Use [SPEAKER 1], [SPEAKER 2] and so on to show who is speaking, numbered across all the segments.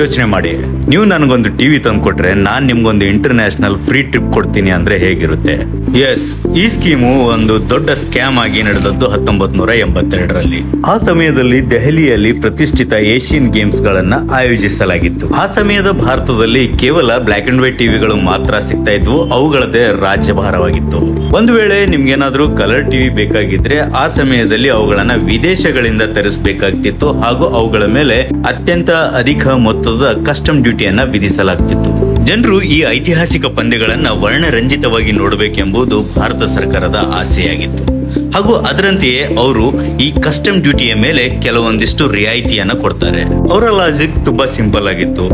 [SPEAKER 1] ಯೋಚನೆ ಮಾಡಿ, ನೀವು ನನಗೊಂದು ಟಿವಿ ತಂದು ಕೊಟ್ರೆ ನಾನು ನಿಮ್ಗೊಂದು ಇಂಟರ್ನ್ಯಾಷನಲ್ ಫ್ರೀ ಟ್ರಿಪ್ ಕೊಡ್ತೀನಿ ಅಂದ್ರೆ ಹೇಗಿರುತ್ತೆ? ಎಸ್, ಈ ಸ್ಕೀಮು ಒಂದು ದೊಡ್ಡ ಸ್ಕ್ಯಾಮ್ ಆಗಿ ನಡೆದದ್ದು 1982ರಲ್ಲಿ. ಆ ಸಮಯದಲ್ಲಿ ದೆಹಲಿಯಲ್ಲಿ ಪ್ರತಿಷ್ಠಿತ ಏಷ್ಯನ್ ಗೇಮ್ಸ್ ಗಳನ್ನ ಆಯೋಜಿಸಲಾಗಿತ್ತು. ಆ ಸಮಯದ ಭಾರತದಲ್ಲಿ ಕೇವಲ ಬ್ಲಾಕ್ ಅಂಡ್ ವೈಟ್ ಟಿವಿಗಳು ಮಾತ್ರ ಸಿಗ್ತಾ ಇದ್ವು. ಅವುಗಳದೇ ರಾಜ್ಯಭಾರವಾಗಿತ್ತು. ಒಂದು ವೇಳೆ ನಿಮ್ಗೇನಾದ್ರೂ ಕಲರ್ ಟಿವಿ ಬೇಕಾಗಿದ್ರೆ ಆ ಸಮಯದಲ್ಲಿ ಅವುಗಳನ್ನ ವಿದೇಶಗಳಿಂದ ತರಿಸಬೇಕಾಗ್ತಿತ್ತು ಹಾಗೂ ಅವುಗಳ ಮೇಲೆ ಅತ್ಯಂತ ಅಧಿಕ ಮೊತ್ತದ ಕಸ್ಟಮ್ ಡ್ಯೂಟಿಯನ್ನ ವಿಧಿಸಲಾಗ್ತಿತ್ತು. ಜನರು ಈ ಐತಿಹಾಸಿಕ ಪಂದ್ಯಗಳನ್ನ ವರ್ಣರಂಜಿತವಾಗಿ ನೋಡಬೇಕೆಂಬುದು ಭಾರತ ಸರ್ಕಾರದ ಆಸೆಯಾಗಿತ್ತು ಹಾಗೂ ಅದರಂತೆಯೇ ಅವರು ಈ ಕಸ್ಟಮ್ ಡ್ಯೂಟಿಯ ಮೇಲೆ ಕೆಲವೊಂದಿಷ್ಟು ರಿಯಾಯಿತಿಯನ್ನ ಕೊಡ್ತಾರೆ. ಅವರ ಲಾಜಿಕ್ ತುಂಬಾ ಸಿಂಪಲ್ ಆಗಿತ್ತು.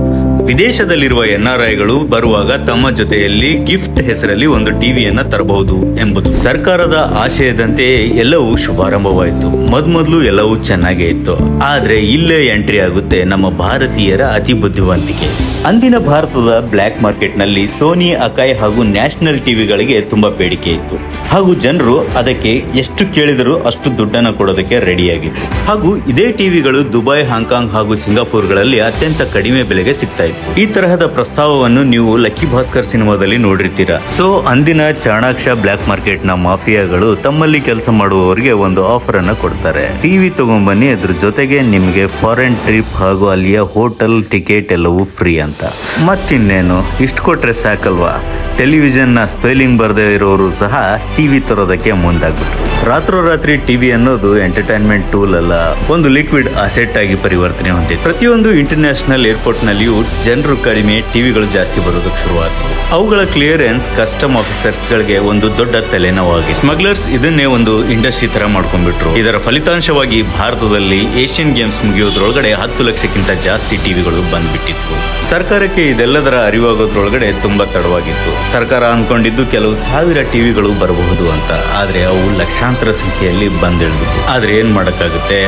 [SPEAKER 1] ವಿದೇಶದಲ್ಲಿರುವ NRIಗಳು ಬರುವಾಗ ತಮ್ಮ ಜೊತೆಯಲ್ಲಿ ಗಿಫ್ಟ್ ಹೆಸರಲ್ಲಿ ಒಂದು ಟಿವಿಯನ್ನ ತರಬಹುದು ಎಂಬುದು. ಸರ್ಕಾರದ ಆಶಯದಂತೆಯೇ ಎಲ್ಲವೂ ಶುಭಾರಂಭವಾಯಿತು. ಮೊದಲು ಎಲ್ಲವೂ ಚೆನ್ನಾಗೇ ಇತ್ತು. ಆದ್ರೆ ಇಲ್ಲೇ ಎಂಟ್ರಿ ಆಗುತ್ತೆ ನಮ್ಮ ಭಾರತೀಯರ ಅತಿ ಬುದ್ಧಿವಂತಿಕೆ. ಅಂದಿನ ಭಾರತದ ಬ್ಲ್ಯಾಕ್ ಮಾರ್ಕೆಟ್ ನಲ್ಲಿ ಸೋನಿ, ಅಕಾಯ್ ಹಾಗೂ ನ್ಯಾಷನಲ್ ಟಿವಿಗಳಿಗೆ ತುಂಬಾ ಬೇಡಿಕೆ ಇತ್ತು ಹಾಗೂ ಜನರು ಅದಕ್ಕೆ ಎಷ್ಟು ಕೇಳಿದರೂ ಅಷ್ಟು ದುಡ್ಡನ್ನು ಕೊಡೋದಕ್ಕೆ ರೆಡಿಯಾಗಿತ್ತು. ಹಾಗೂ ಇದೇ ಟಿವಿಗಳು ದುಬೈ, ಹಾಂಗ್ಕಾಂಗ್ ಹಾಗೂ ಸಿಂಗಾಪುರ್ಗಳಲ್ಲಿ ಅತ್ಯಂತ ಕಡಿಮೆ ಬೆಲೆಗೆ ಸಿಗ್ತಾ ಇತ್ತು. ಈ ತರಹದ ಪ್ರಸ್ತಾವವನ್ನು ನೀವು ಲಕ್ಕಿ ಭಾಸ್ಕರ್ ಸಿನಿಮಾದಲ್ಲಿ ನೋಡಿರ್ತೀರಾ. ಸೊ ಅಂದಿನ ಚಾಣಾಕ್ಷ ಬ್ಲ್ಯಾಕ್ ಮಾರ್ಕೆಟ್ ನ ಮಾಫಿಯಾಗಳು ತಮ್ಮಲ್ಲಿ ಕೆಲಸ ಮಾಡುವವರಿಗೆ ಒಂದು ಆಫರ್ ಅನ್ನ ಕೊಡ್ತಾರೆ. ಟಿವಿ ತಗೊಂಡ್ಬನ್ನಿ, ಅದ್ರ ಜೊತೆಗೆ ನಿಮಗೆ ಫಾರಿನ್ ಟ್ರಿಪ್ ಹಾಗೂ ಅಲ್ಲಿಯ ಹೋಟೆಲ್ ಟಿಕೆಟ್ ಎಲ್ಲವೂ ಫ್ರೀ ಅಂತ. ಮತ್ತಿನ್ನೇನು, ಇಷ್ಟು ಕೊಟ್ರೆ ಸಾಕಲ್ವಾ? ಟೆಲಿವಿಷನ್ ನ ಸ್ಪೆಲ್ಲಿಂಗ್ ಬರದೇ ಇರೋರು ಸಹ ಟಿವಿ ತರೋದಕ್ಕೆ ಮುಂದಾಗ್ಬಿಟ್ರು. ರಾತ್ರೋರಾತ್ರಿ ಟಿವಿ ಅನ್ನೋದು ಎಂಟರ್ಟೈನ್ಮೆಂಟ್ ಟೂಲ್ ಅಲ್ಲ, ಒಂದು ಲಿಕ್ವಿಡ್ ಅಸೆಟ್ ಆಗಿ ಪರಿವರ್ತನೆ ಹೊಂದಿದೆ. ಪ್ರತಿಯೊಂದು ಇಂಟರ್ನ್ಯಾಷನಲ್ ಏರ್ಪೋರ್ಟ್ ನಲ್ಲಿಯೂ ಜನರು ಕಡಿಮೆ, ಟಿವಿಗಳು ಜಾಸ್ತಿ ಬರೋದಕ್ಕೆ ಶುರುವಾದವು. ಅವುಗಳ ಕ್ಲಿಯರೆನ್ಸ್ ಕಸ್ಟಮ್ ಆಫೀಸರ್ಸ್ ಗಳಿಗೆ ಒಂದು ದೊಡ್ಡ ತಲೆನೋವಾಗಿ. ಸ್ಮಗ್ಲರ್ಸ್ ಇದನ್ನೇ ಒಂದು ಇಂಡಸ್ಟ್ರಿ ತರ ಮಾಡ್ಕೊಂಡ್ಬಿಟ್ರು. ಇದರ ಫಲಿತಾಂಶವಾಗಿ ಭಾರತದಲ್ಲಿ ಏಷ್ಯನ್ ಗೇಮ್ಸ್ ಮುಗಿಯೋದ್ರೊಳಗಡೆ 10 ಲಕ್ಷಕ್ಕಿಂತ ಜಾಸ್ತಿ ಟಿವಿಗಳು ಬಂದ್ಬಿಟ್ಟಿತ್ತು. ಸರ್ಕಾರಕ್ಕೆ ಇದೆಲ್ಲದರ ಅರಿವಾಗೋದ್ರೊಳಗಡೆ ತುಂಬಾ ತಡವಾಗಿತ್ತು. ಸರ್ಕಾರ ಅನ್ಕೊಂಡಿದ್ದು ಕೆಲವು ಸಾವಿರ ಟಿವಿಗಳು ಬರಬಹುದು ಅಂತ, ಆದ್ರೆ ಅವು ಲಕ್ಷಾಂತರ ಸಂಖ್ಯೆಯಲ್ಲಿ ಬಂದಿಳಿದ್ವು. ಆದ್ರೆ ಏನ್ ಮಾಡಕ್ಕಾಗುತ್ತೆ,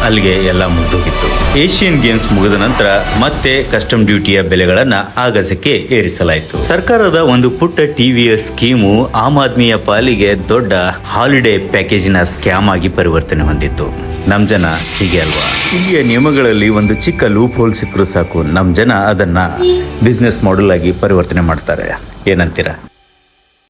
[SPEAKER 1] ಅಲ್ಲಿಗೆ ಎಲ್ಲ ಮುಗಿದೋಗಿತ್ತು. ಏಷ್ಯನ್ ಗೇಮ್ಸ್ ಮುಗಿದ ನಂತರ ಮತ್ತೆ ಕಸ್ಟಮ್ ಡ್ಯೂಟಿಯ ಬೆಲೆಗಳನ್ನ ಆಗಸಕ್ಕೆ ಏರಿಸಲಾಯಿತು. ಸರ್ಕಾರದ ಒಂದು ಪುಟ್ಟ ಟಿವಿಯ ಸ್ಕೀಮು ಆಮ್ ಆದ್ಮಿಯ ಪಾಲಿಗೆ ದೊಡ್ಡ ಹಾಲಿಡೇ ಪ್ಯಾಕೇಜಿನ ಸ್ಕ್ಯಾಮ್ ಆಗಿ ಪರಿವರ್ತನೆ ಹೊಂದಿತ್ತು. ನಮ್ ಜನ ಹೀಗೆ ಅಲ್ವಾ? ಇಲ್ಲಿಯ ನಿಯಮಗಳಲ್ಲಿ ಒಂದು ಚಿಕ್ಕ ಲೂಪ್ ಹೋಲ್ ಸಿಕ್ಕರೂ ಸಾಕು, ನಮ್ ಜನ ಅದನ್ನ ಬಿಸ್ನೆಸ್ ಮಾಡೆಲ್ ಆಗಿ ಪರಿವರ್ತನೆ ಮಾಡ್ತಾರೆ. ಏನಂತೀರಾ?